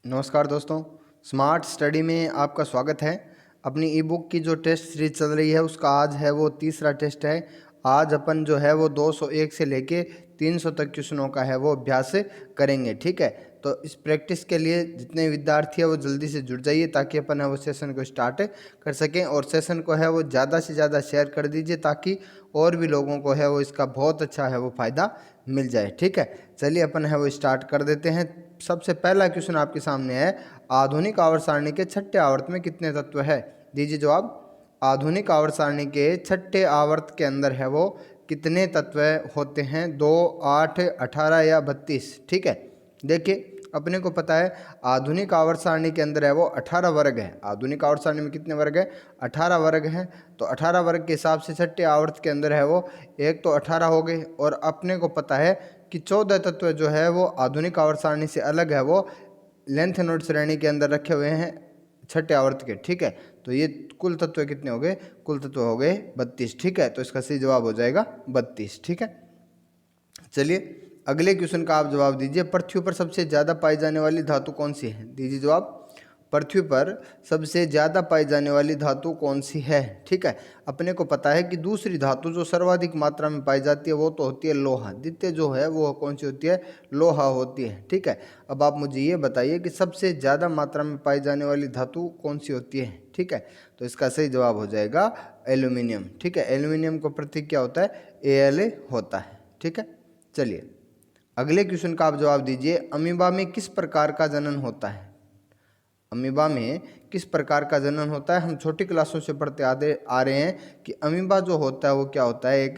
नमस्कार दोस्तों, smart study में आपका स्वागत है। अपनी ई बुक की जो टेस्ट सीरीज चल रही है उसका आज है वो तीसरा टेस्ट है। आज अपन जो है वो 201 से लेके 300 तक क्वेश्चनों का है वो अभ्यास करेंगे। ठीक है, तो इस प्रैक्टिस के लिए जितने विद्यार्थी है वो जल्दी से जुड़ जाइए ताकि अपन है वो सेशन को स्टार्ट कर सकें, और सेशन को है वो ज़्यादा से ज़्यादा शेयर कर दीजिए ताकि और भी लोगों को है वो इसका बहुत अच्छा है वो फ़ायदा मिल जाए। ठीक है, चलिए अपन है वो स्टार्ट कर देते हैं। सबसे पहला क्वेश्चन आपके सामने है, आधुनिक आवर्त सारणी के छठे आवर्त में कितने तत्व है? दीजिए जवाब। आधुनिक आवर्त सारणी के छठे आवर्त के अंदर है वो कितने तत्व होते हैं? 2, 8, 18 या 32? ठीक है, देखिए अपने को पता है आधुनिक आवर्त सारणी के अंदर है वो 18 वर्ग है। आधुनिक आवर्त सारणी में कितने वर्ग है? 18 वर्ग हैं। तो 18 वर्ग के हिसाब से छठे आवर्त के अंदर है वो एक तो 18 हो गए, और अपने को पता है कि 14 तत्व जो है वो आधुनिक आवर्त सारणी से अलग है वो लेंथ नोड श्रेणी के अंदर रखे हुए हैं छठे आवर्त के। ठीक है, तो ये कुल तत्व कितने हो गए? कुल तत्व हो गए 32। ठीक है, तो इसका सही जवाब हो जाएगा 32। ठीक है, चलिए अगले क्वेश्चन का आप जवाब दीजिए। पृथ्वी पर सबसे ज़्यादा पाई जाने वाली धातु कौन सी है? दीजिए जवाब। पृथ्वी पर सबसे ज़्यादा पाई जाने वाली धातु कौन सी है? ठीक है, अपने को पता है कि दूसरी धातु जो सर्वाधिक मात्रा में पाई जाती है वो तो होती है लोहा। द्वितीय जो है वो कौन सी होती है? लोहा होती है। ठीक है, अब आप मुझे ये बताइए कि सबसे ज़्यादा मात्रा में पाई जाने वाली धातु कौन सी होती है? ठीक है, तो इसका सही जवाब हो जाएगा एल्यूमिनियम। ठीक है, एल्यूमिनियम का प्रतीक क्या होता है? Al होता है। ठीक है, चलिए अगले क्वेश्चन का आप जवाब दीजिए। अमीबा में किस प्रकार का जनन होता है? अमीबा में किस प्रकार का जनन होता है? हम छोटी क्लासों से पढ़ते आ रहे हैं कि अमीबा जो होता है वो क्या होता है?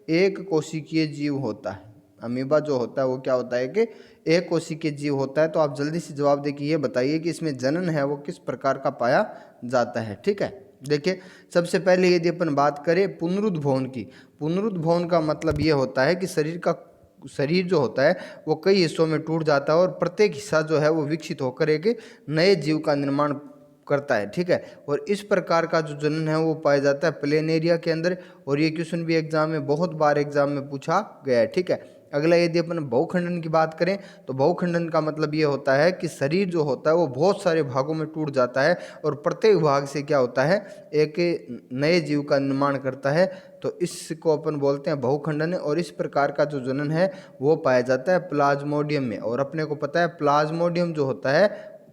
एक कोशिकीय जीव होता है। अमीबा जो होता है वो क्या होता है? कि एक कोशिकीय जीव होता है। तो आप जल्दी से जवाब देके ये बताइए कि इसमें जनन है वो किस प्रकार का पाया जाता है। ठीक है, देखिए सबसे पहले यदि अपन बात करें पुनरुद्भवन की, पुनरुद्भवन का मतलब ये होता है कि शरीर जो होता है वो कई हिस्सों में टूट जाता है और प्रत्येक हिस्सा जो है वो विकसित होकर एक नए जीव का निर्माण करता है। ठीक है, और इस प्रकार का जो जनन है वो पाया जाता है प्लेनेरिया के अंदर, और ये क्वेश्चन भी एग्जाम में बहुत बार एग्जाम में पूछा गया है। ठीक है, अगला यदि अपन बहुखंडन की बात करें तो बहुखंडन का मतलब ये होता है कि शरीर जो होता है वो बहुत सारे भागों में टूट जाता है और प्रत्येक भाग से क्या होता है? एक नए जीव का निर्माण करता है। तो इसको अपन बोलते हैं बहुखंडन, और इस प्रकार का जो जनन है वो पाया जाता है प्लाज्मोडियम में। और अपने को पता है प्लाज्मोडियम जो होता है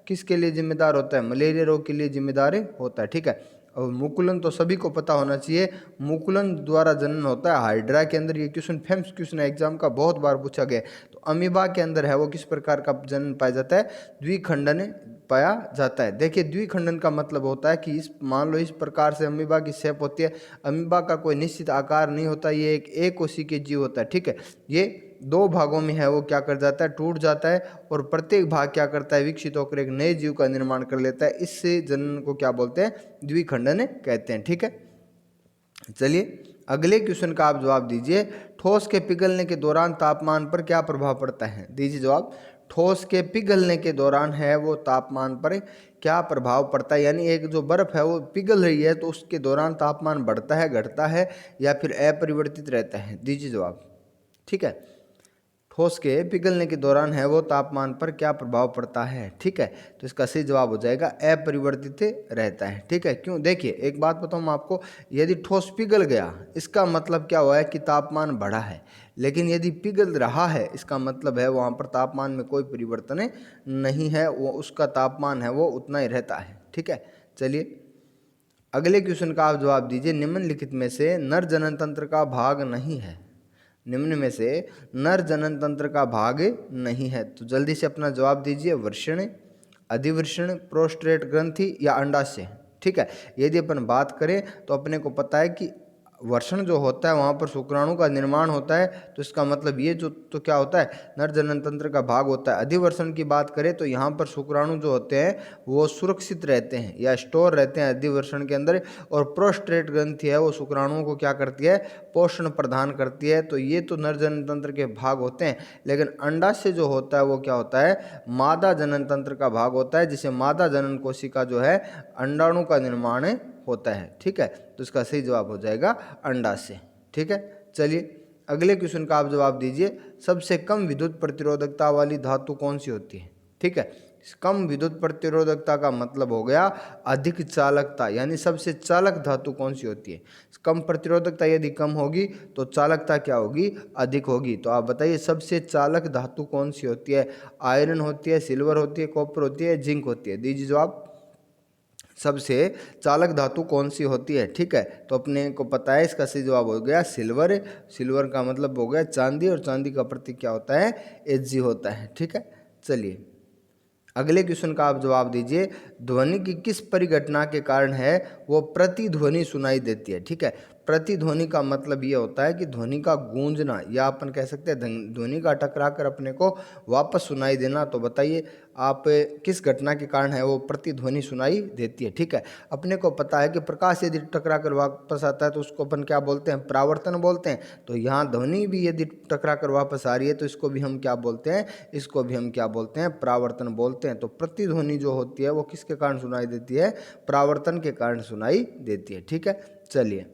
किसके लिए जिम्मेदार होता है? मलेरिया रोग के लिए जिम्मेदार होता है। ठीक है, और मुकुलन तो सभी को पता होना चाहिए, मुकुलन द्वारा जनन होता है हाइड्रा के अंदर। ये क्वेश्चन फेमस क्वेश्चन है, एग्जाम का बहुत बार पूछा गया। तो अमीबा के अंदर है वो किस प्रकार का जनन पाया जाता है? द्विखंडन पाया जाता है। देखिए द्विखंडन का मतलब होता है कि इस मान लो इस प्रकार से अमीबा की शेप होती है। अमीबा का कोई निश्चित आकार नहीं होता, ये एक कोशिकीय जीव होता है। ठीक है, ये दो भागों में है वो क्या कर जाता है? टूट जाता है, और प्रत्येक भाग क्या करता है? विकसित होकर एक नए जीव का निर्माण कर लेता है। इससे जनन को क्या बोलते हैं? द्विखंडन कहते हैं। ठीक है, चलिए अगले क्वेश्चन का आप जवाब दीजिए। ठोस के पिघलने के दौरान तापमान पर क्या प्रभाव पड़ता है? दीजिए जवाब। ठोस के पिघलने के दौरान है वो तापमान पर क्या प्रभाव पड़ता है? यानी एक जो बर्फ है वो पिघल रही है तो उसके दौरान तापमान बढ़ता है, घटता है, या फिर अपरिवर्तित रहता है? दीजिए जवाब। ठीक है, ठोस के पिघलने के दौरान है वो तापमान पर क्या प्रभाव पड़ता है? ठीक है, तो इसका सही जवाब हो जाएगा अपरिवर्तित रहता है। ठीक है, क्यों? देखिए एक बात बताऊँ आपको, यदि ठोस पिघल गया इसका मतलब क्या हुआ है? कि तापमान बढ़ा है। लेकिन यदि पिघल रहा है इसका मतलब है वहाँ पर तापमान में कोई परिवर्तन नहीं है, वो उसका तापमान है वो उतना ही रहता है। ठीक है, चलिए अगले क्वेश्चन का आप जवाब दीजिए। निम्नलिखित में से नर जनन तंत्र का भाग नहीं है। निम्न में से नर जनन तंत्र का भाग नहीं है, तो जल्दी से अपना जवाब दीजिए। वृषण, अधिवृषण, प्रोस्टेट ग्रंथि या अंडाशय? ठीक है, यदि अपन बात करें तो अपने को पता है कि वर्षण जो होता है वहाँ पर शुक्राणु का निर्माण होता है, तो इसका मतलब ये जो तो क्या होता है? नर जनन तंत्र का भाग होता है। अधिवर्षण की बात करें तो यहाँ पर शुक्राणु जो होते हैं वो सुरक्षित रहते हैं या स्टोर रहते हैं अधिवर्षण के अंदर, और प्रोस्टेट ग्रंथि है वो शुक्राणुओं को क्या करती है? पोषण प्रदान करती है। तो ये तो नर जनन तंत्र के भाग होते हैं। लेकिन अंडाशय जो होता है वो क्या होता है? मादा जनन तंत्र का भाग होता है, जिसे मादा जनन कोशिका जो है अंडाणु का निर्माण होता है। ठीक है, तो इसका सही जवाब हो जाएगा अंडाशय। ठीक है, चलिए अगले क्वेश्चन का आप जवाब दीजिए। सबसे कम विद्युत प्रतिरोधकता वाली धातु कौन सी होती है? ठीक है। कम विद्युत प्रतिरोधकता का मतलब हो गया अधिक चालकता, यानी सबसे चालक धातु कौन सी होती है? कम प्रतिरोधकता यदि कम होगी तो चालकता क्या होगी? अधिक होगी। तो आप बताइए सबसे चालक धातु कौन सी होती है? आयरन होती है, सिल्वर होती है, कॉपर होती है, जिंक होती है? दीजिए जवाब। सबसे चालक धातु कौन सी होती है? ठीक है, तो अपने को पता है इसका सही जवाब हो गया सिल्वर। सिल्वर का मतलब हो गया चांदी, और चांदी का प्रतीक क्या होता है? Ag होता है। ठीक है, चलिए अगले क्वेश्चन का आप जवाब दीजिए। ध्वनि की किस परिघटना के कारण है वो प्रतिध्वनि सुनाई देती है? ठीक है, प्रतिध्वनि का मतलब ये होता है कि ध्वनि का गूंजना, या अपन कह सकते हैं ध्वनि का टकरा कर अपने को वापस सुनाई देना। तो बताइए आप किस घटना के कारण है वो प्रतिध्वनि सुनाई देती है? ठीक है, अपने को पता है कि प्रकाश यदि टकरा कर वापस आता है तो उसको अपन क्या बोलते हैं? परावर्तन बोलते हैं। तो यहाँ ध्वनि भी यदि टकरा कर वापस आ रही है तो इसको भी हम क्या बोलते हैं? इसको भी हम क्या बोलते हैं? परावर्तन बोलते हैं। तो प्रतिध्वनि जो होती है वो किसके कारण सुनाई देती है? परावर्तन के कारण सुनाई देती है। ठीक है, चलिए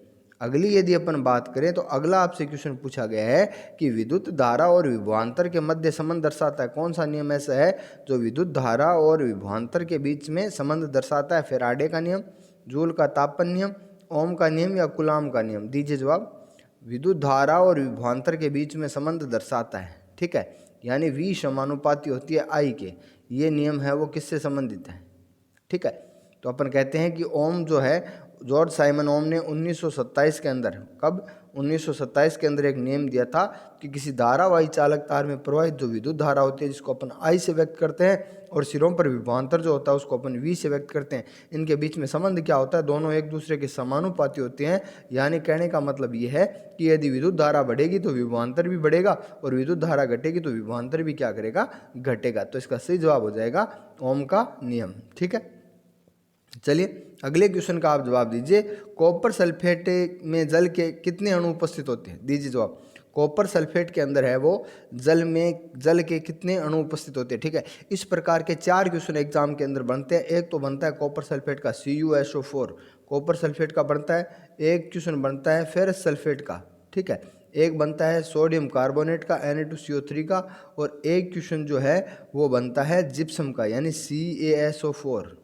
अगली यदि अपन बात करें तो अगला आपसे क्वेश्चन पूछा गया है कि विद्युत धारा और विभवांतर के मध्य संबंध दर्शाता है। कौन सा नियम ऐसा है जो विद्युत धारा और विभवांतर के बीच में संबंध दर्शाता है? फैराडे का नियम, जूल का तापन नियम, ओम का नियम, या कूलॉम का नियम? दीजिए जवाब। विद्युत धारा और विभवांतर के बीच में संबंध दर्शाता है। ठीक है, यानी V समानुपाती होती है I के। ये नियम है वो किससे संबंधित है? ठीक है, तो अपन कहते हैं कि ओम जो है, जॉर्ज साइमन ओम ने 1927 के अंदर, कब? 1927 के अंदर एक नियम दिया था कि किसी धारावाही चालक तार में प्रवाहित जो विद्युत धारा होती है जिसको अपन I से व्यक्त करते हैं, और सिरों पर विभवांतर जो होता है उसको अपन V से व्यक्त करते हैं, इनके बीच में संबंध क्या होता है? दोनों एक दूसरे के समानुपाती होते हैं। यानी कहने का मतलब ये है कि यदि विद्युत धारा बढ़ेगी तो विभवांतर भी बढ़ेगा, और विद्युत धारा घटेगी तो विभवांतर भी क्या करेगा? घटेगा। तो इसका सही जवाब हो जाएगा ओम का नियम। ठीक है, चलिए अगले क्वेश्चन का आप जवाब दीजिए। कॉपर सल्फेट में जल के कितने अणु उपस्थित होते हैं? दीजिए जवाब। कॉपर सल्फेट के अंदर है वो जल के कितने अणु उपस्थित होते हैं? ठीक है, इस प्रकार के 4 क्वेश्चन एग्जाम के अंदर बनते हैं। एक तो बनता है कॉपर सल्फेट का CuSO4, कॉपर सल्फेट का बनता है। एक क्वेश्चन बनता है फेरस सल्फेट का। ठीक है, एक बनता है सोडियम कार्बोनेट का Na2CO3 का, और एक क्वेश्चन जो है वो बनता है जिप्सम का, यानी CaSO4।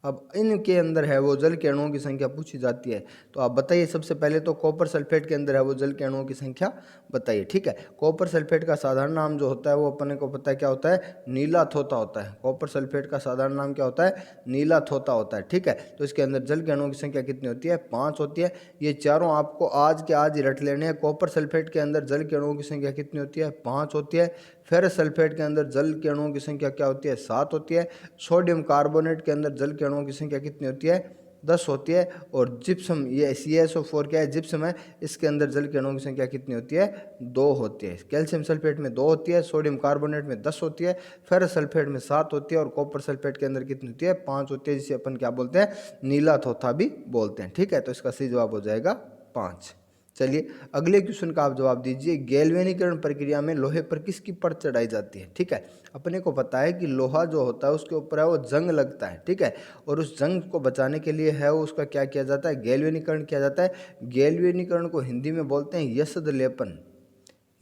अब इनके अंदर है वो जल के अणुओं की संख्या पूछी जाती है। तो आप बताइए सबसे पहले तो कॉपर सल्फेट के अंदर है वो जल के अणुओं की संख्या बताइए। ठीक है, कॉपर सल्फेट का साधारण नाम जो होता है वो अपने को पता है क्या होता है? नीला थोथा होता है। कॉपर सल्फेट का साधारण नाम क्या होता है? नीला थोथा होता है। ठीक है, तो इसके अंदर जल के अणुओं की संख्या कितनी होती है? 5 होती है। ये चारों आपको आज के आज ही रट लेने हैं। कॉपर सल्फेट के अंदर जल के अणुओं की संख्या कितनी होती है? 5 होती है। फेरस सल्फेट के अंदर जल के अणुओं की संख्या क्या होती है? 7 होती है। सोडियम कार्बोनेट के अंदर जल के अणुओं की संख्या कितनी होती है? 10 होती है। और जिप्सम, ये CaSO4 क्या है? जिप्सम है। इसके अंदर जल के अणुओं की संख्या कितनी होती है? 2 होती है। कैल्शियम सल्फेट में 2 होती है, सोडियम कार्बोनेट में 10 होती है, फेरस सल्फेट में 7 होती है, और कॉपर सल्फेट के अंदर कितनी होती है? 5 होती है, जिसे अपन क्या बोलते हैं? नीला थोथा भी बोलते हैं। ठीक है, तो इसका सही जवाब हो जाएगा 5। चलिए अगले क्वेश्चन का आप जवाब दीजिए। गैल्वेनीकरण प्रक्रिया में लोहे पर किसकी परत चढ़ाई जाती है? ठीक है, अपने को पता है कि लोहा जो होता है उसके ऊपर है वो जंग लगता है। ठीक है, और उस जंग को बचाने के लिए है वो उसका क्या किया जाता है? गैल्वेनीकरण किया जाता है। गैल्वेनीकरण को हिंदी में बोलते हैं यशद लेपन।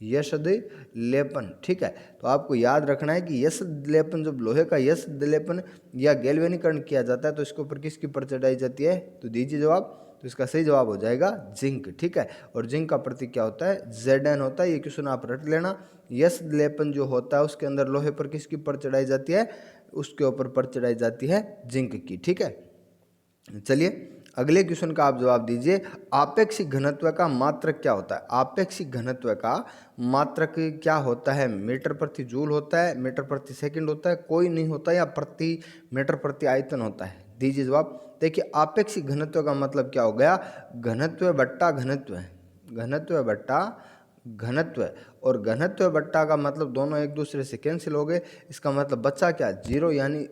यशद लेपन। ठीक है, तो आपको याद रखना है कि यशद लेपन, जब लोहे का यशद लेपन या गैल्वेनीकरण किया जाता है तो इसके ऊपर किसकी परत चढ़ाई जाती है? तो दीजिए जवाब। तो इसका सही जवाब हो जाएगा जिंक। ठीक है, और जिंक का प्रतीक क्या होता है? Zn होता है। ये क्वेश्चन आप रट लेना। यशद लेपन जो होता है उसके अंदर लोहे पर किसकी परत चढ़ाई जाती है? उसके ऊपर परत चढ़ाई जाती है जिंक की। ठीक है, चलिए अगले क्वेश्चन का आप जवाब दीजिए। आपेक्षिक घनत्व का मात्रक क्या होता है? आपेक्षिक घनत्व का मात्रक क्या होता है? मीटर प्रति जूल होता है, मीटर प्रति सेकंड होता है, कोई नहीं होता, या प्रति मीटर प्रति आयतन होता है? दीजिए जवाब। देखिए आपेक्षिक घनत्व का मतलब क्या हो गया? घनत्व बट्टा घनत्व, घनत्व बट्टा घनत्व, और घनत्व बट्टा का मतलब दोनों एक दूसरे से कैंसिल हो गए। इसका मतलब बच्चा क्या? 0। यानी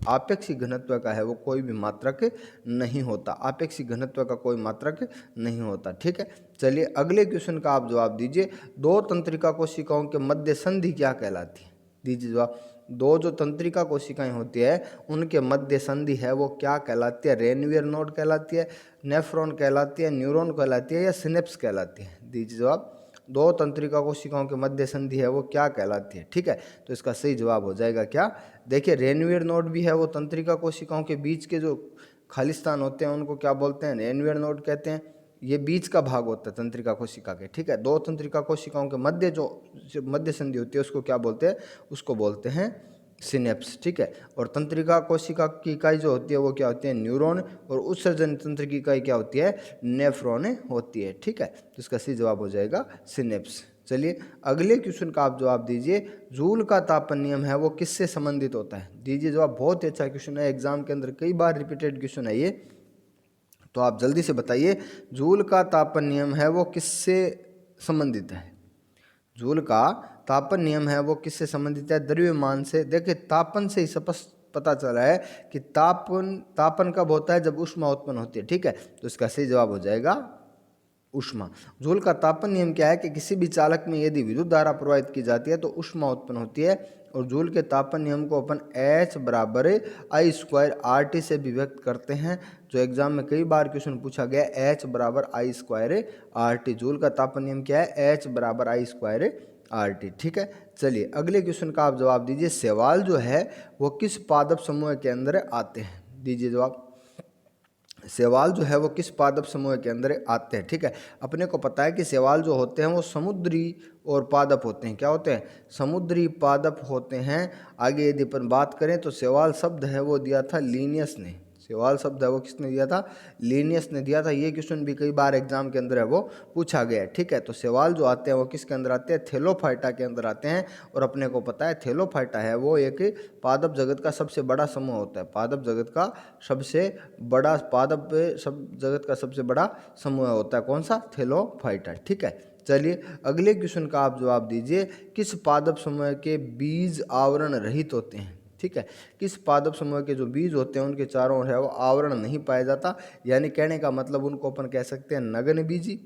आपेक्षिक घनत्व का है वो कोई भी मात्रक नहीं होता। आपेक्षिक घनत्व का कोई मात्रक नहीं होता। ठीक है, चलिए अगले क्वेश्चन का आप जवाब दीजिए। 2 तंत्रिका कोशिकाओं के मध्य संधि क्या कहलाती है? दीजिए जवाब। 2 जो तंत्रिका कोशिकाएं होती है उनके मध्य संधि है वो क्या कहलाती है? रेनवियर नोड कहलाती है, नेफ्रॉन कहलाती है, न्यूरॉन कहलाती है, या सिनेप्स कहलाती है? दीजिए जवाब। दो तंत्रिका कोशिकाओं के मध्य संधि है वो क्या कहलाती है? ठीक है, तो इसका सही जवाब हो जाएगा क्या? देखिए रेनवीयर नोड भी है, वो तंत्रिका कोशिकाओं के बीच के जो खालिस्तान होते हैं उनको क्या बोलते हैं? रेनवीयर नोड कहते हैं। ये बीच का भाग होता है तंत्रिका कोशिका के। ठीक है, दो तंत्रिका कोशिकाओं के मध्य जो मध्य संधि होती है उसको क्या बोलते हैं? उसको बोलते हैं सिनेप्स। ठीक है, और तंत्रिका कोशिका की इकाई जो होती है वो क्या होती है? न्यूरॉन। और उत्सर्जन तंत्र की इकाई क्या होती है? नेफ्रॉन होती है। ठीक है, तो इसका सही जवाब हो जाएगा सिनेप्स। चलिए अगले क्वेश्चन का आप जवाब दीजिए। जूल का तापन नियम है वो किससे संबंधित होता है? दीजिए जवाब। बहुत ही अच्छा क्वेश्चन है, एग्जाम के अंदर कई बार रिपीटेड क्वेश्चन है ये, तो आप जल्दी से बताइए जूल का तापन नियम है वो किससे संबंधित है? जूल का तापन नियम है वो किससे संबंधित है? द्रव्यमान से। देखिए तापन से ही स्पष्ट पता चला है कि तापन कब होता है? जब ऊष्मा उत्पन्न होती है। ठीक है, तो इसका सही जवाब हो जाएगा ऊष्मा। जूल का तापन नियम क्या है कि किसी भी चालक में यदि विद्युत धारा प्रवाहित की जाती है तो ऊष्मा उत्पन्न होती है। और जूल के तापन नियम को अपन H बराबर आई स्क्वायर RT से भी व्यक्त करते हैं, जो एग्जाम में कई बार क्वेश्चन पूछा गया। H बराबर आई स्क्वायर RT। जूल का तापन नियम क्या है? H बराबर आई स्क्वायर RT। ठीक है, चलिए अगले क्वेश्चन का आप जवाब दीजिए। शैवाल जो है वो किस पादप समूह के अंदर आते हैं? दीजिए जवाब। शैवाल जो है वो किस पादप समूह के अंदर आते हैं? ठीक है, अपने को पता है कि शैवाल जो होते हैं वो समुद्री और पादप होते हैं। क्या होते हैं? समुद्री पादप होते हैं। आगे यदि अपन बात करें तो शैवाल शब्द है वो दिया था लीनियस ने। शैवाल शब्द है वो किसने दिया था? लीनियस ने दिया था। ये क्वेश्चन भी कई बार एग्जाम के अंदर है वो पूछा गया है। ठीक है, तो शैवाल जो आते हैं वो किसके अंदर आते हैं? थैलोफाइटा के अंदर आते हैं। और अपने को पता है थैलोफाइटा है वो एक पादप जगत का सबसे बड़ा समूह होता है। पादप जगत का सबसे बड़ा जगत का सबसे बड़ा समूह होता है। कौन सा? थैलोफाइटा। ठीक है, चलिए अगले क्वेश्चन का आप जवाब दीजिए। किस पादप समूह के बीज आवरण रहित होते हैं? ठीक है, किस पादप समूह के जो बीज होते हैं उनके चारों ओर है वो आवरण नहीं पाया जाता, यानी कहने का मतलब उनको अपन कह सकते हैं नग्न बीजी,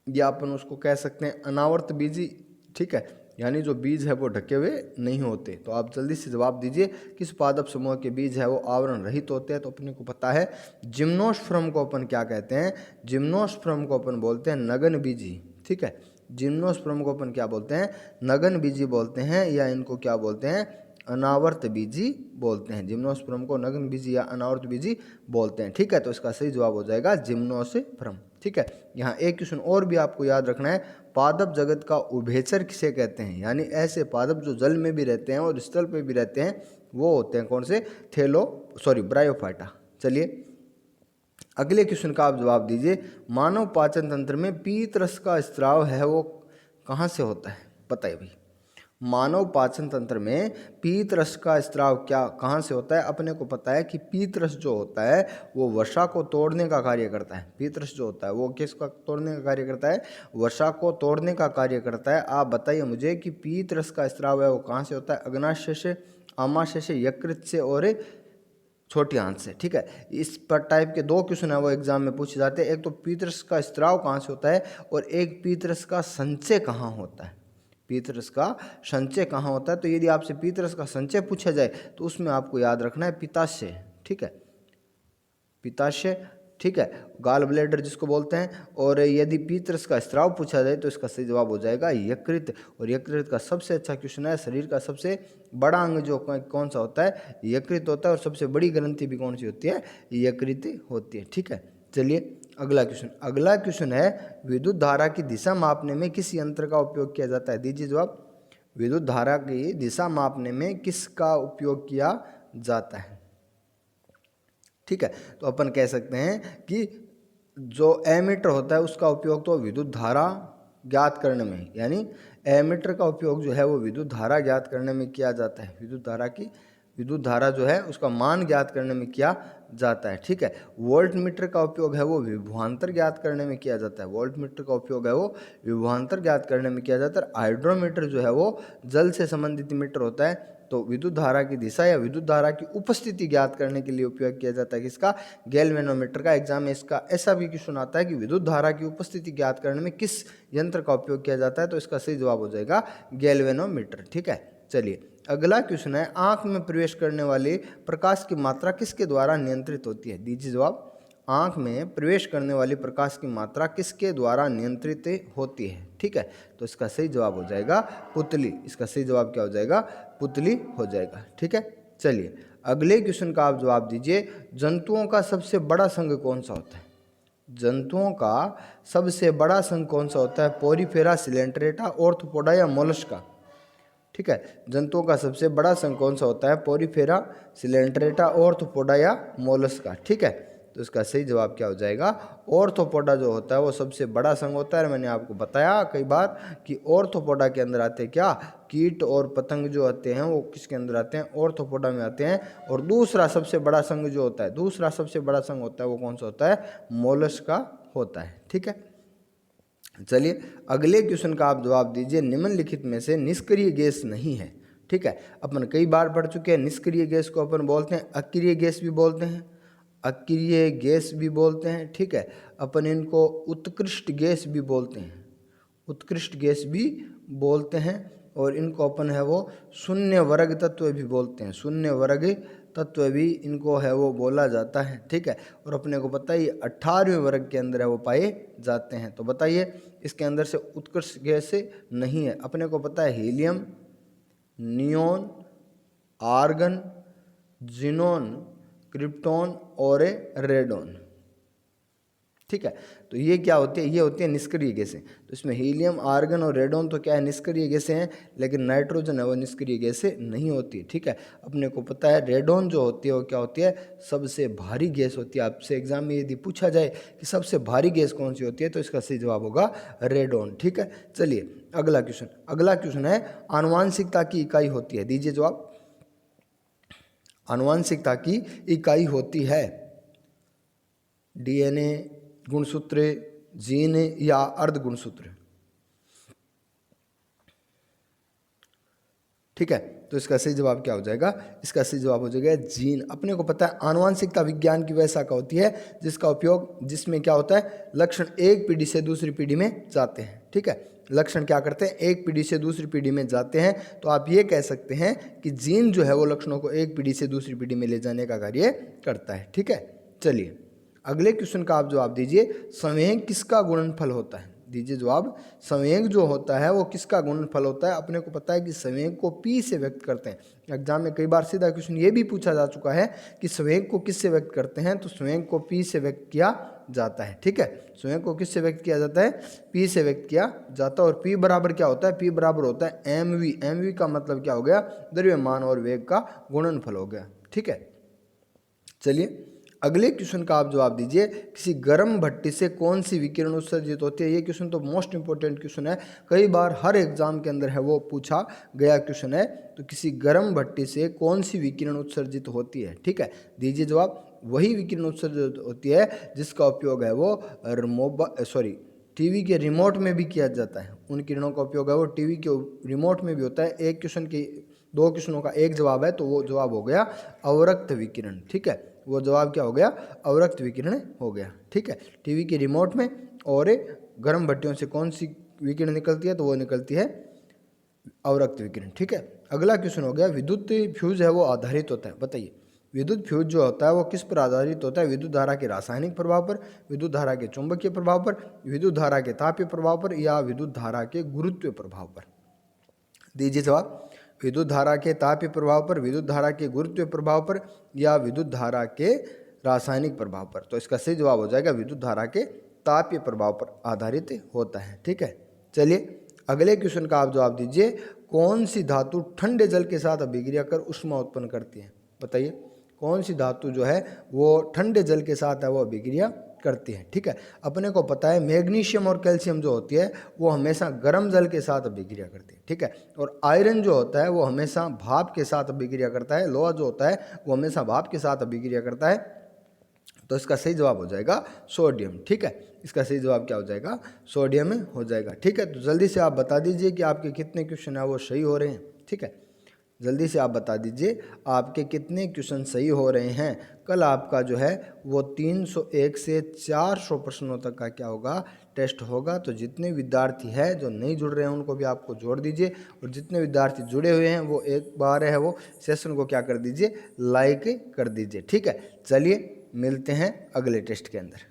या अपन उसको कह सकते हैं अनावर्त बीजी। ठीक है, यानी जो बीज है वो ढके हुए नहीं होते। तो आप जल्दी से जवाब दीजिए किस पादप समूह के बीज है वो आवरण रहित होते हैं? तो अपने को पता है जिम्नोस्पर्म को अपन क्या कहते हैं? जिम्नोस्पर्म को अपन बोलते हैं नग्न बीजी। ठीक है, जिम्नोस्पर्म को अपन क्या बोलते हैं? नग्न बीजी बोलते हैं, या इनको क्या बोलते हैं? अनावर्त बीजी बोलते हैं। जिम्नोस्पर्म को नग्न बीजी या अनावर्त बीजी बोलते हैं। ठीक है, तो इसका सही जवाब हो जाएगा जिम्नोस्पर्म। ठीक है, यहाँ एक क्वेश्चन और भी आपको याद रखना है। पादप जगत का उभयचर किसे कहते हैं? यानी ऐसे पादप जो जल में भी रहते हैं और स्थल पे भी रहते हैं वो होते हैं कौन से? ब्रायोफाइटा। चलिए अगले क्वेश्चन का आप जवाब दीजिए। मानव पाचन तंत्र में पीत रस का स्त्राव है वो कहाँ से होता है? बताइए भाई। मानव पाचन तंत्र में पीत रस का स्त्राव क्या कहाँ से होता है? अपने को पता है कि पीत रस जो होता है वो वसा को तोड़ने का कार्य करता है। पीत रस जो होता है वो किसका तोड़ने का कार्य करता है? वसा को तोड़ने का कार्य करता है। आप बताइए मुझे कि पीत रस का स्त्राव है वो कहाँ से होता है? अग्नाशय से, आमाशय से, यकृत से और छोटी आंत से। ठीक है, इस पर टाइप के दो क्वेश्चन है वो एग्जाम में पूछे जाते हैं। एक तो पीतरस का स्त्राव कहाँ से होता है और एक पीतरस का संचय कहाँ होता है। पीतरस का संचय कहाँ होता है? तो यदि आपसे पीतरस का संचय पूछा जाए तो उसमें आपको याद रखना है पित्ताशय। ठीक है, पित्ताशय। ठीक है, गाल ब्लैडर जिसको बोलते हैं। और यदि पीतरस का स्त्राव पूछा जाए तो इसका सही जवाब हो जाएगा यकृत। और यकृत का सबसे अच्छा क्वेश्चन है। शरीर का सबसे बड़ा अंग जो कौन सा होता है? यकृत होता है। और सबसे बड़ी ग्रंथि भी कौन सी होती है? यकृत होती है। ठीक है, चलिए अगला क्वेश्चन है विद्युत धारा की दिशा मापने में किस यंत्र का उपयोग किया जाता है? दीजिए जवाब। विद्युत धारा की दिशा मापने में किसका उपयोग किया जाता है? ठीक है, तो अपन कह सकते हैं कि जो एमीटर होता है उसका उपयोग तो विद्युत धारा ज्ञात करने में, यानी एमीटर का उपयोग जो है वो विद्युत धारा ज्ञात करने में किया जाता है। विद्युत धारा जो है उसका मान ज्ञात करने में किया जाता है। ठीक है, वोल्ट मीटर का उपयोग है वो विभवांतर ज्ञात करने में किया जाता है। वोल्ट मीटर का उपयोग है वो विभवांतर ज्ञात करने में किया जाता है। हाइड्रोमीटर जो है वो जल से संबंधित मीटर होता है। तो विद्युत धारा की दिशा या विद्युत धारा की उपस्थिति ज्ञात करने के लिए उपयोग किया जाता है किसका? गैल्वेनोमीटर का। एग्जाम में इसका ऐसा भी क्वेश्चन आता है कि विद्युत धारा की उपस्थिति ज्ञात करने में किस यंत्र का उपयोग किया जाता है? तो इसका सही जवाब हो जाएगा गैल्वेनोमीटर। ठीक है, चलिए अगला क्वेश्चन है आंख में प्रवेश करने वाले प्रकाश की मात्रा किसके द्वारा नियंत्रित होती है? दीजिए जवाब। आँख में प्रवेश करने वाली प्रकाश की मात्रा किसके द्वारा नियंत्रित होती है? ठीक है, तो इसका सही जवाब हो जाएगा पुतली। इसका सही जवाब क्या हो जाएगा? पुतली हो जाएगा। ठीक है, चलिए अगले क्वेश्चन का आप जवाब दीजिए। जंतुओं का सबसे बड़ा संघ कौन सा होता है? जंतुओं का सबसे बड़ा संघ कौन सा होता है? पोरीफेरा, सिलेंट्रेटा, ऑर्थोपोडा या मोलस्का? ठीक है, जंतुओं का सबसे बड़ा संघ कौन सा होता है? पोरीफेरा, सिलेंट्रेटा, ऑर्थोपोडा या मोलस्का? ठीक है, तो इसका सही जवाब क्या हो जाएगा? ऑर्थोपोडा जो होता है वो सबसे बड़ा संघ होता है। मैंने आपको बताया कई बार कि ऑर्थोपोडा के अंदर आते हैं क्या? कीट और पतंग जो आते हैं वो किसके अंदर आते हैं? ऑर्थोपोडा में आते हैं। और दूसरा सबसे बड़ा संघ जो होता है, दूसरा सबसे बड़ा संघ होता है वो कौन सा होता है? मोलस्का होता है। ठीक है, चलिए अगले क्वेश्चन का आप जवाब दीजिए। निम्नलिखित में से निष्क्रिय गैस नहीं है। ठीक है, अपन कई बार पढ़ चुके हैं। निष्क्रिय गैस को अपन बोलते हैं अक्रिय गैस भी बोलते हैं, अक्रिय गैस भी बोलते हैं। ठीक है, अपन इनको उत्कृष्ट गैस भी बोलते हैं, उत्कृष्ट गैस भी बोलते हैं। और इनको अपन है वो शून्य वर्ग तत्व भी बोलते हैं, शून्य वर्ग तत्व भी इनको है वो बोला जाता है। ठीक है, और अपने को पता है 18वें वर्ग के अंदर है वो पाए जाते हैं। तो बताइए इसके अंदर से उत्कृष्ट गैस नहीं है। अपने को पता है helium, neon, argon, xenon, krypton और रेडोन। ठीक है, तो ये क्या होती है? ये होती है निष्क्रिय गैसें। तो इसमें हीलियम, आर्गन और रेडोन तो क्या है? निष्क्रिय गैसें हैं। लेकिन नाइट्रोजन है वो निष्क्रिय गैसें नहीं होती। ठीक है, अपने को पता है रेडोन जो होती है वो क्या होती है? सबसे भारी गैस होती है। आपसे एग्जाम में यदि पूछा जाए कि सबसे भारी गैस कौन सी होती है, तो इसका सही जवाब होगा रेडोन। ठीक है, चलिए अगला क्वेश्चन। अगला क्वेश्चन है आनुवांशिकता की इकाई होती है। दीजिए जवाब। आनुवांशिकता की इकाई होती है डीएनए, गुणसूत्र, जीन या अर्ध गुणसूत्र? ठीक है, तो इसका सही जवाब क्या हो जाएगा? इसका सही जवाब हो जाएगा जीन। अपने को पता है आनुवांशिकता विज्ञान की वह शाखा होती है जिसका उपयोग, जिसमें क्या होता है? लक्षण एक पीढ़ी से दूसरी पीढ़ी में जाते हैं। ठीक है, लक्षण क्या करते हैं? एक पीढ़ी से दूसरी पीढ़ी में जाते हैं। तो आप ये कह सकते हैं कि जीन जो है वो लक्षणों को एक पीढ़ी से दूसरी पीढ़ी में ले जाने का कार्य करता है। ठीक है, चलिए अगले क्वेश्चन का आप जवाब दीजिए। संवेग किसका गुणनफल होता है? दीजिए जवाब। संवेग जो होता है वो किसका गुणनफल होता है? अपने को पता है कि संवेग को पी से व्यक्त करते हैं। एग्जाम में कई बार सीधा क्वेश्चन ये भी पूछा जा चुका है कि संवेग को किससे व्यक्त करते हैं? तो संवेग को पी से व्यक्त किया जाता है। ठीक है, संवेग को किससे व्यक्त किया जाता है? पी से व्यक्त किया जाता है। और पी बराबर क्या होता है? पी बराबर होता है एम वी। एम वी का मतलब क्या हो गया? द्रव्यमान और वेग का गुणनफल हो गया। ठीक है, चलिए अगले क्वेश्चन का आप जवाब दीजिए। किसी गर्म भट्टी से कौन सी विकिरण उत्सर्जित होती है? ये क्वेश्चन तो मोस्ट इंपॉर्टेंट क्वेश्चन है, कई बार हर एग्जाम के अंदर है वो पूछा गया क्वेश्चन है। तो किसी गर्म भट्टी से कौन सी विकिरण उत्सर्जित होती है? ठीक है, दीजिए जवाब। वही विकिरण उत्सर्जित होती है जिसका उपयोग है वो टीवी के रिमोट में भी किया जाता है। उन किरणों का उपयोग है वो टीवी के रिमोट में भी होता है। एक क्वेश्चन की दो क्वेश्चनों का एक जवाब है, तो वो जवाब हो गया अवरक्त विकिरण। ठीक है, वो जवाब क्या हो गया? अवरक्त विकिरण हो गया। ठीक है, टीवी के रिमोट में और गर्म भट्टियों से कौन सी विकिरण निकलती है? तो वो निकलती है अवरक्त विकिरण। ठीक है, अगला क्वेश्चन हो गया विद्युत फ्यूज है वो आधारित होता है। बताइए विद्युत फ्यूज जो होता है वो किस पर आधारित होता है? विद्युत धारा के रासायनिक प्रभाव पर, विद्युत धारा के चुंबकीय प्रभाव पर, विद्युत धारा के तापीय प्रभाव पर या विद्युत धारा के गुरुत्वीय प्रभाव पर? दीजिए जवाब। विद्युत धारा के तापीय प्रभाव पर, विद्युत धारा के गुरुत्वीय प्रभाव पर या विद्युत धारा के रासायनिक प्रभाव पर? तो इसका सही जवाब हो जाएगा विद्युत धारा के तापीय प्रभाव पर आधारित होता है। ठीक है, चलिए अगले क्वेश्चन का आप जवाब दीजिए। कौन सी धातु ठंडे जल के साथ अभिक्रिया कर ऊष्मा उत्पन्न करती है? बताइए कौन सी धातु जो है वो ठंडे जल के साथ है वो अभिक्रिया करती है? ठीक है, अपने को पता है मैग्नीशियम और कैल्शियम जो होती है वो हमेशा गर्म जल के साथ अभिक्रिया करती है। ठीक है, और आयरन जो होता है वो हमेशा भाप के साथ अभिक्रिया करता है। लोहा जो होता है वो हमेशा भाप के साथ अभिक्रिया करता है। तो इसका सही जवाब हो जाएगा सोडियम। ठीक है, इसका सही जवाब क्या हो जाएगा? सोडियम हो जाएगा। ठीक है, तो जल्दी से आप बता दीजिए कि आपके कितने क्वेश्चन है वो सही हो रहे हैं। ठीक है, जल्दी से आप बता दीजिए आपके कितने क्वेश्चन सही हो रहे हैं। कल आपका जो है वो 301 से 400 प्रश्नों तक का क्या होगा? टेस्ट होगा। तो जितने विद्यार्थी हैं जो नहीं जुड़ रहे हैं उनको भी आपको जोड़ दीजिए, और जितने विद्यार्थी जुड़े हुए हैं वो एक बार है वो सेशन को क्या कर दीजिए? लाइक कर दीजिए। ठीक है, चलिए मिलते हैं अगले टेस्ट के अंदर।